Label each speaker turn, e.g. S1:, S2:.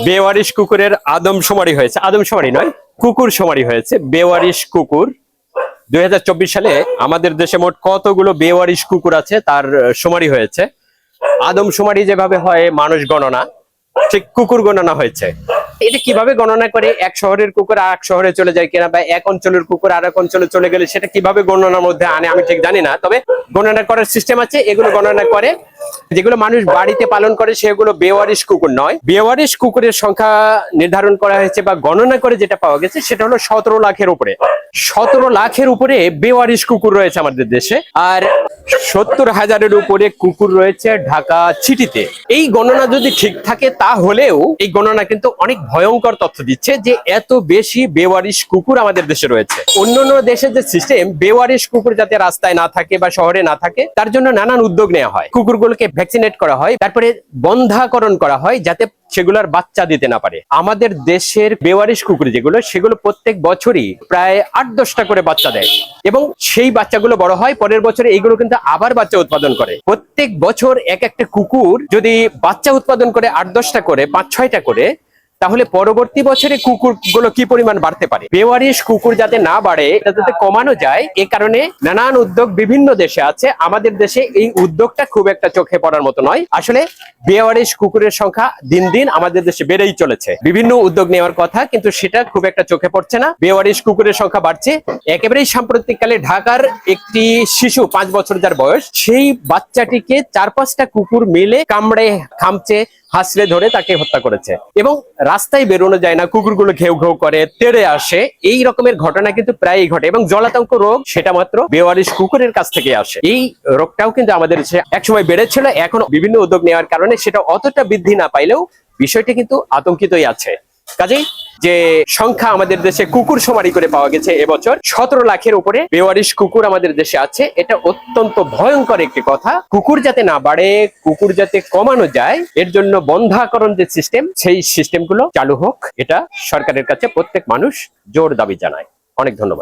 S1: বেওয়ারিশ কুকুরের আদমশুমারি হয়েছে, আদমশুমারি নয়, কুকুর শুমারি হয়েছে। বেওয়ারিশ কুকুর 2024 সালে আমাদের দেশে মোট কতগুলো বেওয়ারিশ কুকুর আছে তার শুমারি হয়েছে। আদমশুমারি যেভাবে হয় মানুষ গণনা, ঠিক কুকুর গণনা হয়েছে। এটা কিভাবে গণনা করে এক শহরের কুকুর আর এক শহরে চলে যায় কিনা, বা এক অঞ্চলের কুকুর আর এক অঞ্চলে চলে গেলে সেটা কিভাবে গণনার মধ্যে আনে আমি ঠিক জানি না, তবে গণনা করার সিস্টেম আছে। এগুলো গণনা করে, যেগুলো মানুষ বাড়িতে পালন করে সেগুলো বেওয়ারিশ কুকুর নয়। বেওয়ারিশ কুকুরের সংখ্যা নির্ধারণ করা হয়েছে বা গণনা করে যেটা পাওয়া গেছে সেটা হলো 17 লাখের উপরে। 17 লাখের উপরে বেওয়ারিশ কুকুর রয়েছে আমাদের দেশে, আর 70,000-এর উপরে কুকুর রয়েছে ঢাকা সিটিতে। এই গণনা যদি ঠিক থাকে তাহলেও এই গণনা কিন্তু অনেক ভয়ঙ্কর তথ্য দিচ্ছে যে এত বেশি বেওয়ারিশ কুকুর আমাদের দেশে রয়েছে। অন্যান্য দেশের যে সিস্টেম, বেওয়ারিশ কুকুর যাতে রাস্তায় না থাকে বা শহরে না থাকে তার জন্য নানান উদ্যোগ নেওয়া হয়। কুকুরগুলোকে ভ্যাকসিনেট করা হয়, তারপরে বন্ধাকরণ করা হয় যাতে সেগুলোর বাচ্চা দিতে না পারে। আমাদের দেশের বেওয়ারিশ কুকুর যেগুলো, সেগুলো প্রত্যেক বছরই প্রায় 8-10টা করে বাচ্চা দেয় এবং সেই বাচ্চাগুলো বড় হয়, পরের বছরে এইগুলো কিন্তু আবার বাচ্চা উৎপাদন করে। প্রত্যেক বছর এক একটা কুকুর যদি বাচ্চা উৎপাদন করে 8-10টা করে, 5-6টা করে, তাহলে পরবর্তী বছরে কুকুরগুলো কি পরিমাণ বাড়তে পারে। বেওয়ারিশ কুকুর যাতে না বাড়ে, এটা যাতে কমানো যায়, এ কারণে নানান উদ্যোগ বিভিন্ন দেশে আছে। আমাদের দেশে এই উদ্যোগটা খুব একটা চোখে পড়ার মতো নয়। আসলে বেওয়ারিশ কুকুরের সংখ্যা দিন দিন আমাদের দেশে বেড়েই চলেছে। বিভিন্ন উদ্যোগ নেওয়ার কথা, কিন্তু সেটা খুব একটা চোখে পড়ছে না। বেওয়ারিশ কুকুরের সংখ্যা বাড়ছে। একেবারেই সাম্প্রতিককালে ঢাকার একটি শিশু 5 বছর যার বয়স, সেই বাচ্চাটিকে 4-5টা কুকুর মিলে কামড়ে, খামচে, হাসলে ধরে তাকে হত্যা করেছে এবং রাস্তায় বেরোনো যায় না, কুকুরগুলো ঘেউ ঘেউ করে, তেড়ে আসে। এই রকমের ঘটনা কিন্তু প্রায়ই ঘটে এবং জলাতঙ্ক রোগ সেটা মাত্র বেওয়ারিশ কুকুরের কাছ থেকে আসে। এই রোগটাও কিন্তু আমাদের একসময় বেড়েছিল, এখন বিভিন্ন উদ্যোগ নেওয়ার কারণে সেটা অতটা বৃদ্ধি না পাইলেও বিষয়টি কিন্তু আতঙ্কিতই আছে। কাজেই যে সংখ্যা আমাদের দেশে কুকুর শুমারি করে পাওয়া গেছে এবছর 17 লাখের উপরে বেওয়ারিশ কুকুর আমাদের দেশে আছে, এটা অত্যন্ত ভয়ঙ্কর একটি কথা। কুকুর যাতে না বাড়ে, কুকুর যাতে কমানো যায়, এর জন্য বন্ধাকরণ যে সিস্টেম, সেই সিস্টেমগুলো চালু হোক, এটা সরকারের কাছে প্রত্যেক মানুষ জোর দাবি জানায়। অনেক ধন্যবাদ।